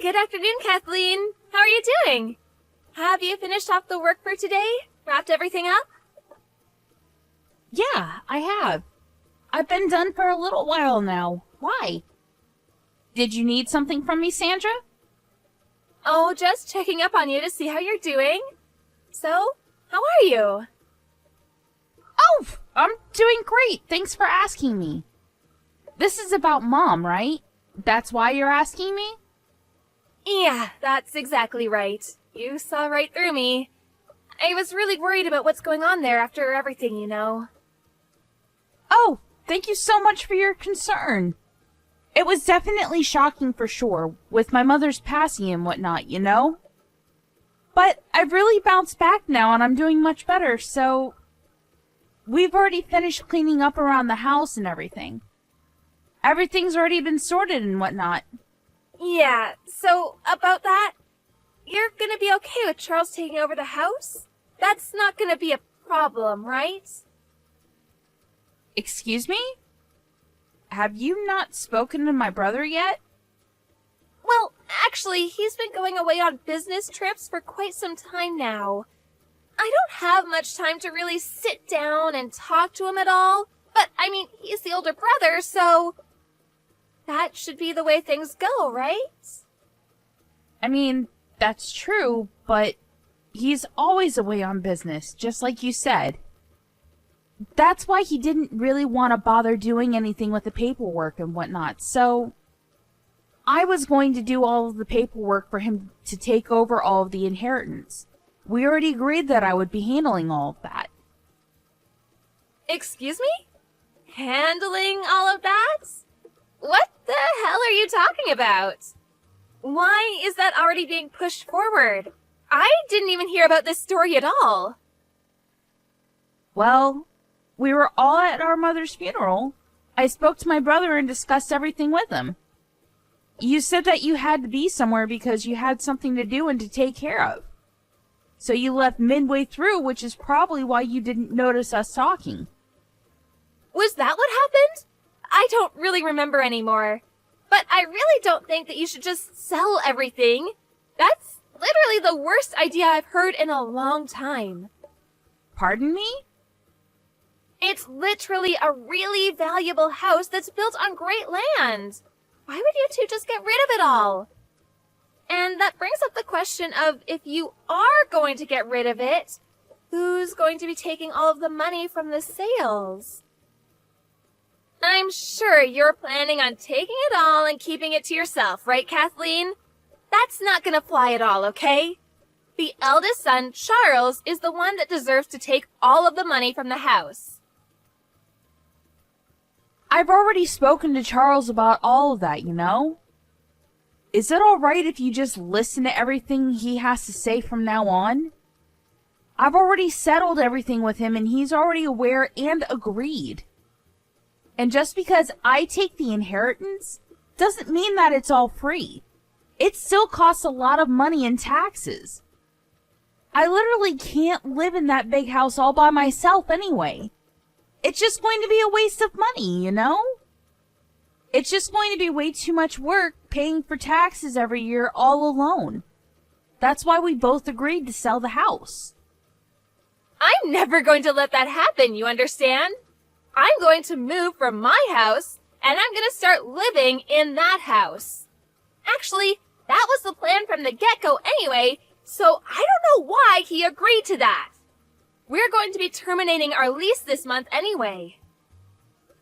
Good afternoon, Kathleen. How are you doing? Have you finished off the work for today? Wrapped everything up? Yeah, I have. I've been done for a little while now. Why? Did you need something from me, Sandra? Oh, just checking up on you to see how you're doing. So, how are you? Oh, I'm doing great. Thanks for asking me. This is about Mom, right? That's why you're asking me? Yeah, that's exactly right. You saw right through me. I was really worried about what's going on there after everything, you know. Oh, thank you so much for your concern. It was definitely shocking for sure, with my mother's passing and whatnot, you know? But I've really bounced back now and I'm doing much better, so... We've already finished cleaning up around the house and everything. Everything's already been sorted and whatnot. Yeah, so about that, you're gonna be okay with Charles taking over the house? That's not gonna be a problem, right? Excuse me? Have you not spoken to my brother yet? Well, actually, he's been going away on business trips for quite some time now. I don't have much time to really sit down and talk to him at all, but, I mean, he's the older brother, so... that should be the way things go, right? I mean, that's true, but he's always away on business, just like you said. That's why he didn't really want to bother doing anything with the paperwork and whatnot, so I was going to do all of the paperwork for him to take over all of the inheritance. We already agreed that I would be handling all of that. Excuse me? Handling all of that? What the hell are you talking about? Why is that already being pushed forward? I didn't even hear about this story at all. Well, we were all at our mother's funeral. I spoke to my brother and discussed everything with him. You said that you had to be somewhere because you had something to do and to take care of. So you left midway through, which is probably why you didn't notice us talking. Was that what happened? I don't really remember anymore. But I really don't think that you should just sell everything. That's literally the worst idea I've heard in a long time. Pardon me? It's literally a really valuable house that's built on great land. Why would you two just get rid of it all? And that brings up the question of, if you are going to get rid of it, who's going to be taking all of the money from the sales? I'm sure you're planning on taking it all and keeping it to yourself, right, Kathleen? That's not gonna fly at all, okay? The eldest son, Charles, is the one that deserves to take all of the money from the house. I've already spoken to Charles about all of that, you know? Is it alright if you just listen to everything he has to say from now on? I've already settled everything with him and he's already aware and agreed. And just because I take the inheritance doesn't mean that it's all free. It still costs a lot of money in taxes. I literally can't live in that big house all by myself anyway. It's just going to be a waste of money, you know? It's just going to be way too much work paying for taxes every year all alone. That's why we both agreed to sell the house. I'm never going to let that happen, you understand? I'm going to move from my house, and I'm going to start living in that house. Actually, that was the plan from the get-go anyway, so I don't know why he agreed to that. We're going to be terminating our lease this month anyway.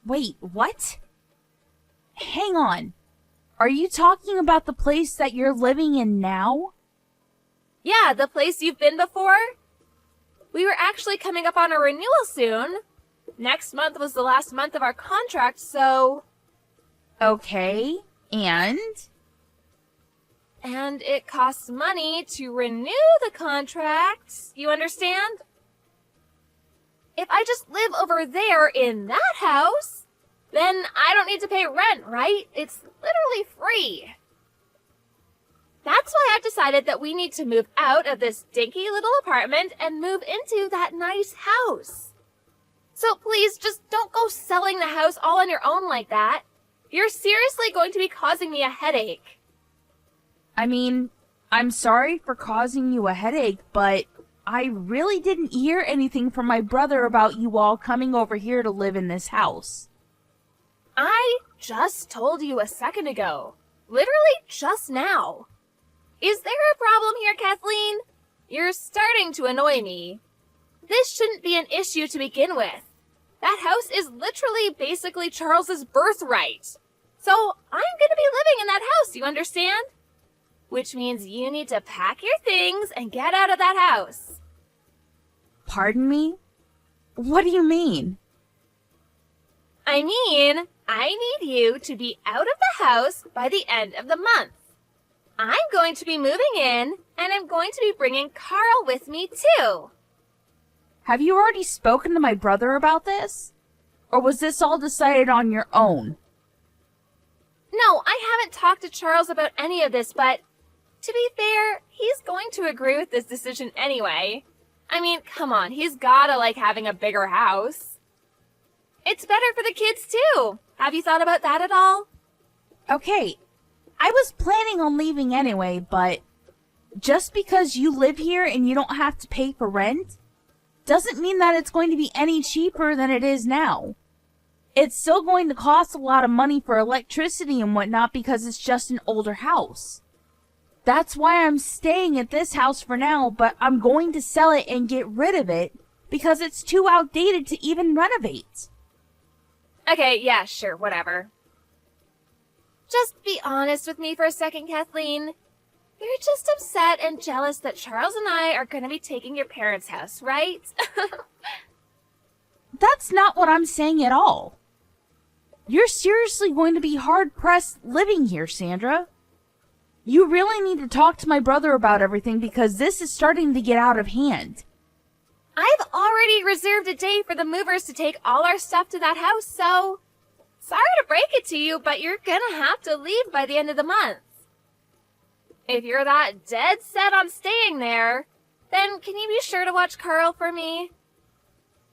Wait, what? Hang on. Are you talking about the place that you're living in now? Yeah, the place you've been before. We were actually coming up on a renewal soon. Next month was the last month of our contract, so... Okay, and? And it costs money to renew the contract, you understand? If I just live over there in that house, then I don't need to pay rent, right? It's literally free. That's why I've decided that we need to move out of this dinky little apartment and move into that nice house. So please, just don't go selling the house all on your own like that. You're seriously going to be causing me a headache. I mean, I'm sorry for causing you a headache, but I really didn't hear anything from my brother about you all coming over here to live in this house. I just told you a second ago. Literally just now. Is there a problem here, Kathleen? You're starting to annoy me. This shouldn't be an issue to begin with. That house is literally basically Charles's birthright. So I'm gonna be living in that house, you understand? Which means you need to pack your things and get out of that house. Pardon me? What do you mean? I mean, I need you to be out of the house by the end of the month. I'm going to be moving in, and I'm going to be bringing Carl with me too. Have you already spoken to my brother about this? Or was this all decided on your own? No, I haven't talked to Charles about any of this, but to be fair, he's going to agree with this decision anyway. I mean, come on, he's gotta like having a bigger house. It's better for the kids too. Have you thought about that at all? Okay, I was planning on leaving anyway, but just because you live here and you don't have to pay for rent doesn't mean that it's going to be any cheaper than it is now. It's still going to cost a lot of money for electricity and whatnot because it's just an older house. That's why I'm staying at this house for now, but I'm going to sell it and get rid of it because it's too outdated to even renovate. Okay, yeah, sure, whatever. Just be honest with me for a second, Kathleen. You're just upset and jealous that Charles and I are going to be taking your parents' house, right? That's not what I'm saying at all. You're seriously going to be hard-pressed living here, Sandra. You really need to talk to my brother about everything because this is starting to get out of hand. I've already reserved a day for the movers to take all our stuff to that house, so sorry to break it to you, but you're gonna have to leave by the end of the month. If you're that dead set on staying there, then can you be sure to watch Carl for me?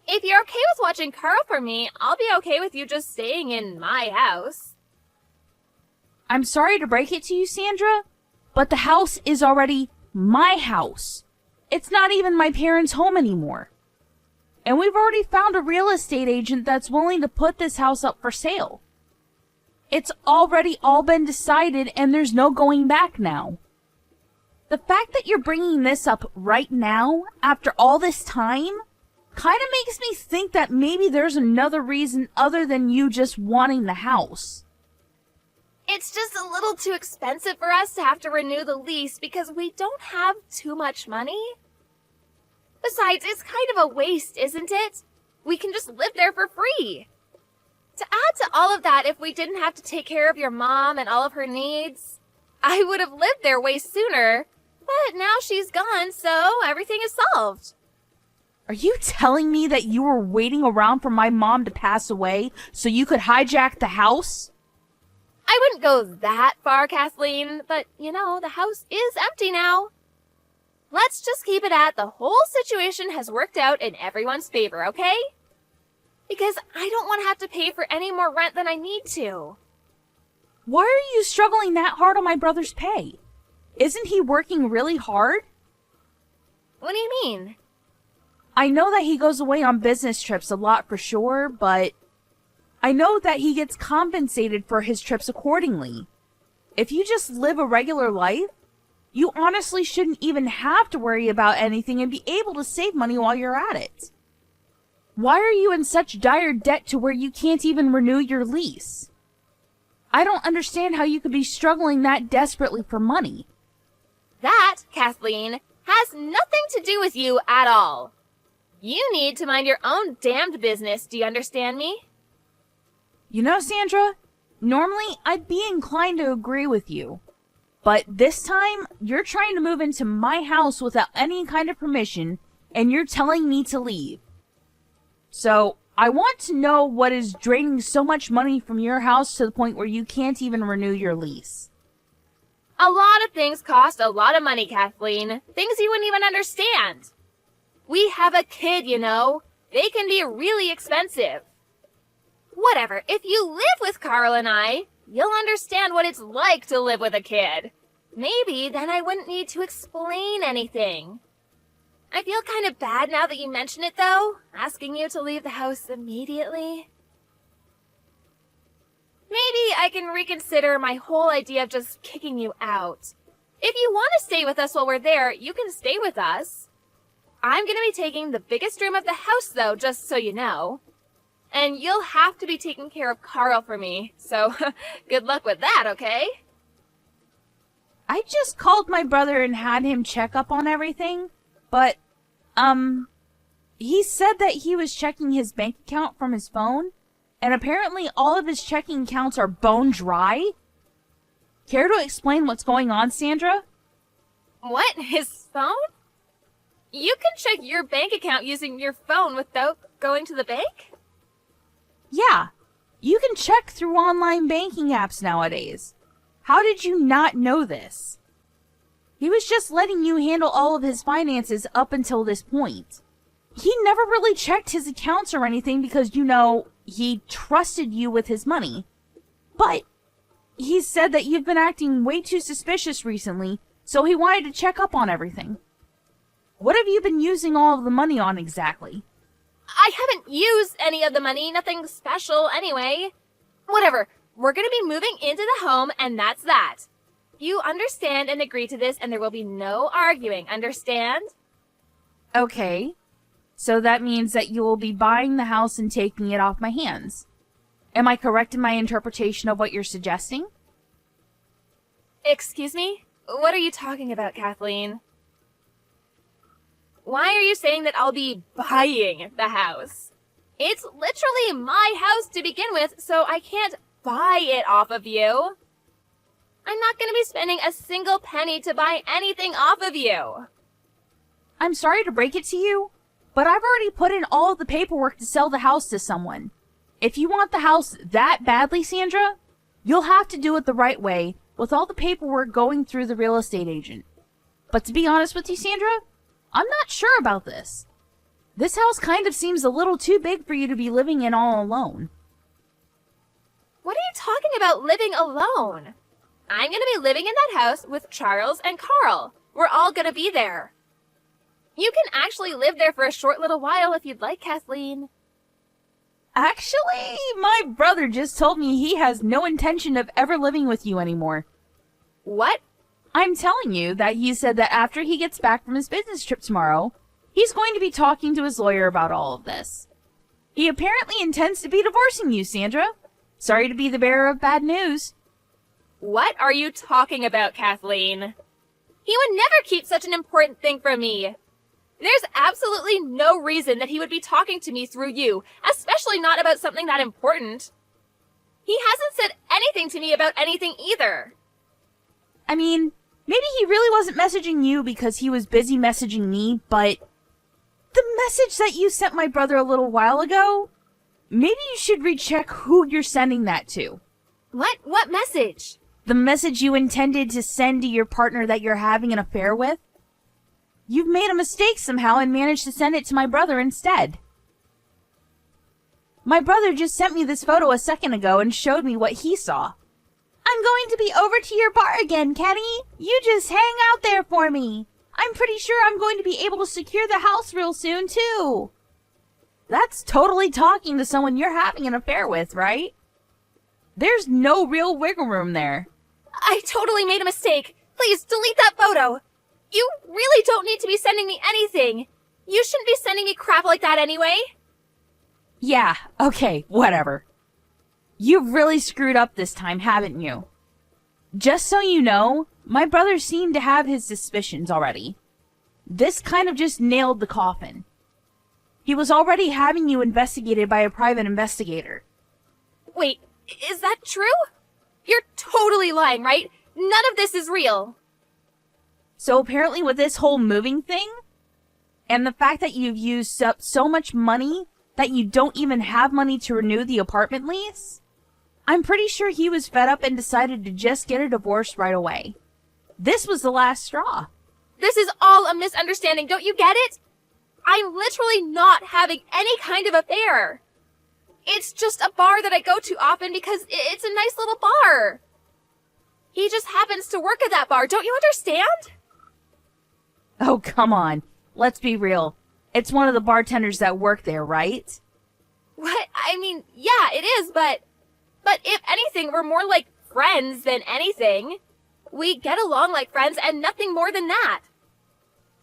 If you're okay with watching Carl for me, I'll be okay with you just staying in my house. I'm sorry to break it to you, Sandra, but the house is already my house. It's not even my parents' home anymore. And we've already found a real estate agent that's willing to put this house up for sale. It's already all been decided and there's no going back now. The fact that you're bringing this up right now, after all this time, kind of makes me think that maybe there's another reason other than you just wanting the house. It's just a little too expensive for us to have to renew the lease because we don't have too much money. Besides, it's kind of a waste, isn't it? We can just live there for free. To add to all of that, if we didn't have to take care of your mom and all of her needs, I would have lived there way sooner. But now she's gone, so everything is solved. Are you telling me that you were waiting around for my mom to pass away so you could hijack the house? I wouldn't go that far, Kathleen, but, you know, the house is empty now. Let's just keep it at the whole situation has worked out in everyone's favor, okay? Because I don't want to have to pay for any more rent than I need to. Why are you struggling that hard on my brother's pay? Isn't he working really hard? What do you mean? I know that he goes away on business trips a lot for sure, but I know that he gets compensated for his trips accordingly. If you just live a regular life, you honestly shouldn't even have to worry about anything and be able to save money while you're at it. Why are you in such dire debt to where you can't even renew your lease? I don't understand how you could be struggling that desperately for money. That, Kathleen, has nothing to do with you at all. You need to mind your own damned business, do you understand me? You know, Sandra, normally I'd be inclined to agree with you. But this time, you're trying to move into my house without any kind of permission, and you're telling me to leave. So, I want to know what is draining so much money from your house to the point where you can't even renew your lease. A lot of things cost a lot of money, Kathleen. Things you wouldn't even understand. We have a kid, you know. They can be really expensive. Whatever, if you live with Carl and I, you'll understand what it's like to live with a kid. Maybe then I wouldn't need to explain anything. I feel kind of bad now that you mention it, though, asking you to leave the house immediately. Maybe I can reconsider my whole idea of just kicking you out. If you want to stay with us while we're there, you can stay with us. I'm going to be taking the biggest room of the house, though, just so you know. And you'll have to be taking care of Carl for me, so good luck with that, okay? I just called my brother and had him check up on everything, but, he said that he was checking his bank account from his phone, and apparently all of his checking accounts are bone dry. Care to explain what's going on, Sandra? What? His phone? You can check your bank account using your phone without going to the bank? Yeah, you can check through online banking apps nowadays. How did you not know this? He was just letting you handle all of his finances up until this point. He never really checked his accounts or anything because, you know, he trusted you with his money. But he said that you've been acting way too suspicious recently, so he wanted to check up on everything. What have you been using all of the money on exactly? I haven't used any of the money, nothing special anyway. Whatever, we're gonna be moving into the home and that's that. You understand and agree to this and there will be no arguing, understand? Okay, so that means that you will be buying the house and taking it off my hands. Am I correct in my interpretation of what you're suggesting? Excuse me? What are you talking about, Kathleen? Why are you saying that I'll be buying the house? It's literally my house to begin with, so I can't buy it off of you. I'm not going to be spending a single penny to buy anything off of you. I'm sorry to break it to you, but I've already put in all of the paperwork to sell the house to someone. If you want the house that badly, Sandra, you'll have to do it the right way, with all the paperwork going through the real estate agent. But to be honest with you, Sandra, I'm not sure about this. This house kind of seems a little too big for you to be living in all alone. What are you talking about living alone? I'm going to be living in that house with Charles and Carl. We're all going to be there. You can actually live there for a short little while if you'd like, Kathleen. Actually, my brother just told me he has no intention of ever living with you anymore. What? I'm telling you that he said that after he gets back from his business trip tomorrow, he's going to be talking to his lawyer about all of this. He apparently intends to be divorcing you, Sandra. Sorry to be the bearer of bad news. What are you talking about, Kathleen? He would never keep such an important thing from me. There's absolutely no reason that he would be talking to me through you, especially not about something that important. He hasn't said anything to me about anything either. I mean, maybe he really wasn't messaging you because he was busy messaging me, but the message that you sent my brother a little while ago, maybe you should recheck who you're sending that to. What? What message? The message you intended to send to your partner that you're having an affair with? You've made a mistake somehow and managed to send it to my brother instead. My brother just sent me this photo a second ago and showed me what he saw. I'm going to be over to your bar again, Kenny. You just hang out there for me. I'm pretty sure I'm going to be able to secure the house real soon, too. That's totally talking to someone you're having an affair with, right? There's no real wiggle room there. I totally made a mistake. Please delete that photo. You really don't need to be sending me anything. You shouldn't be sending me crap like that anyway. Yeah, okay, whatever. You've really screwed up this time, haven't you? Just so you know, my brother seemed to have his suspicions already. This kind of just nailed the coffin. He was already having you investigated by a private investigator. Wait, is that true? You're totally lying, right? None of this is real. So apparently with this whole moving thing, and the fact that you've used up so much money that you don't even have money to renew the apartment lease, I'm pretty sure he was fed up and decided to just get a divorce right away. This was the last straw. This is all a misunderstanding, don't you get it? I'm literally not having any kind of affair. It's just a bar that I go to often because it's a nice little bar. He just happens to work at that bar. Don't you understand? Oh, come on. Let's be real. It's one of the bartenders that work there, right? What? I mean, yeah, it is, but if anything, we're more like friends than anything. We get along like friends and nothing more than that.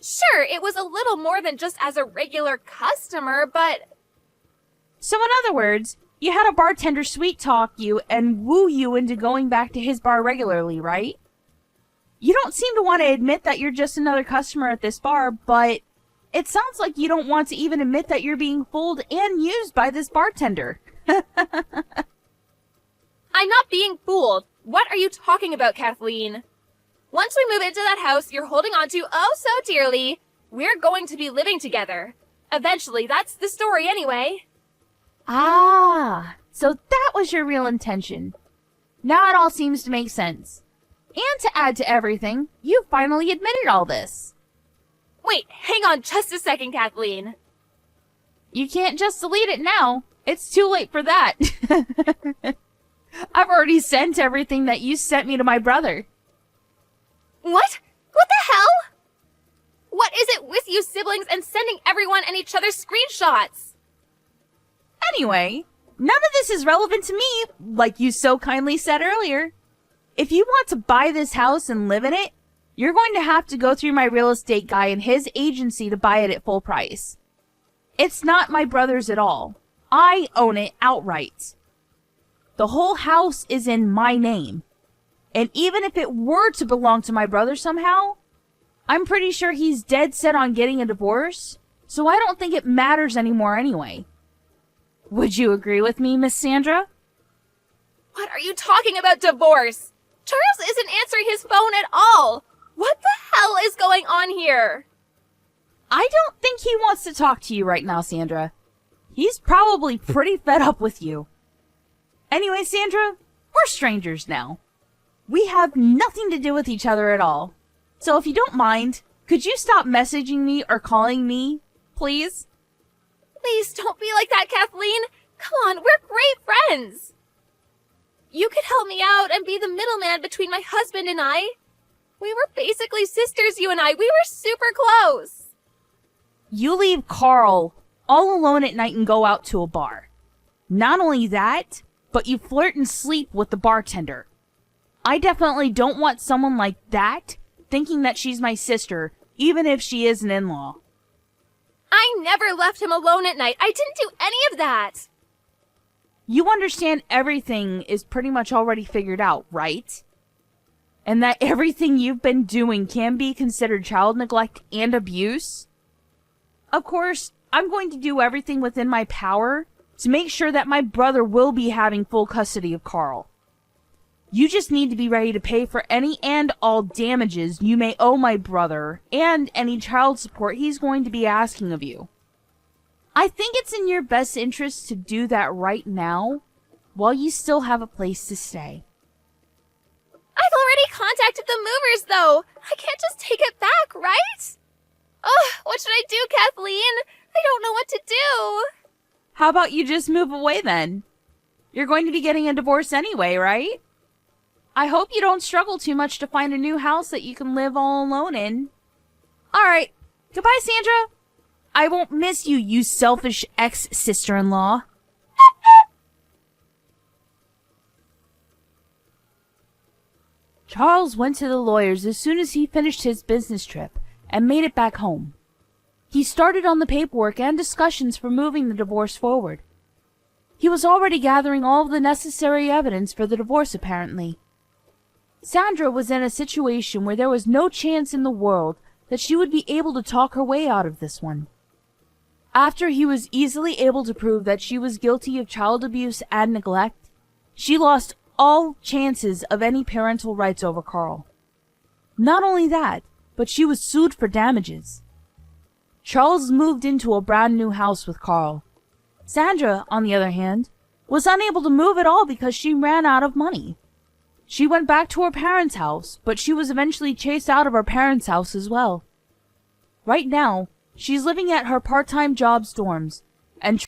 Sure, it was a little more than just as a regular customer, but... So in other words, you had a bartender sweet talk you and woo you into going back to his bar regularly, right? You don't seem to want to admit that you're just another customer at this bar, but it sounds like you don't want to even admit that you're being fooled and used by this bartender. I'm not being fooled. What are you talking about, Kathleen? Once we move into that house you're holding on to oh so dearly, we're going to be living together. Eventually, that's the story anyway. Ah, so that was your real intention. Now it all seems to make sense. And to add to everything, you finally admitted all this. Wait, hang on just a second, Kathleen. You can't just delete it now. It's too late for that. I've already sent everything that you sent me to my brother. What? What the hell? What is it with you siblings and sending everyone and each other screenshots? Anyway, none of this is relevant to me, like you so kindly said earlier. If you want to buy this house and live in it, you're going to have to go through my real estate guy and his agency to buy it at full price. It's not my brother's at all. I own it outright. The whole house is in my name. And even if it were to belong to my brother somehow, I'm pretty sure he's dead set on getting a divorce, so I don't think it matters anymore anyway. Would you agree with me, Miss Sandra? What are you talking about, divorce? Charles isn't answering his phone at all. What the hell is going on here? I don't think he wants to talk to you right now, Sandra. He's probably pretty fed up with you. Anyway, Sandra, we're strangers now. We have nothing to do with each other at all. So if you don't mind, could you stop messaging me or calling me, please? Please don't be like that, Kathleen. Come on, we're great friends. You could help me out and be the middleman between my husband and I. We were basically sisters, you and I. We were super close. You leave Carl all alone at night and go out to a bar. Not only that, but you flirt and sleep with the bartender. I definitely don't want someone like that thinking that she's my sister, even if she is an in-law. I never left him alone at night. I didn't do any of that. You understand everything is pretty much already figured out, right? And that everything you've been doing can be considered child neglect and abuse? Of course, I'm going to do everything within my power to make sure that my brother will be having full custody of Carl. You just need to be ready to pay for any and all damages you may owe my brother and any child support he's going to be asking of you. I think it's in your best interest to do that right now while you still have a place to stay. I've already contacted the movers, though. I can't just take it back, right? Ugh, what should I do, Kathleen? I don't know what to do. How about you just move away then? You're going to be getting a divorce anyway, right? I hope you don't struggle too much to find a new house that you can live all alone in. Alright, goodbye, Sandra. I won't miss you, you selfish ex-sister-in-law. Charles went to the lawyers as soon as he finished his business trip and made it back home. He started on the paperwork and discussions for moving the divorce forward. He was already gathering all of the necessary evidence for the divorce, apparently. Sandra was in a situation where there was no chance in the world that she would be able to talk her way out of this one. After he was easily able to prove that she was guilty of child abuse and neglect, she lost all chances of any parental rights over Carl. Not only that, but she was sued for damages. Charles moved into a brand new house with Carl. Sandra, on the other hand, was unable to move at all because she ran out of money. She went back to her parents' house, but she was eventually chased out of her parents' house as well. Right now, she's living at her part-time job's dorms,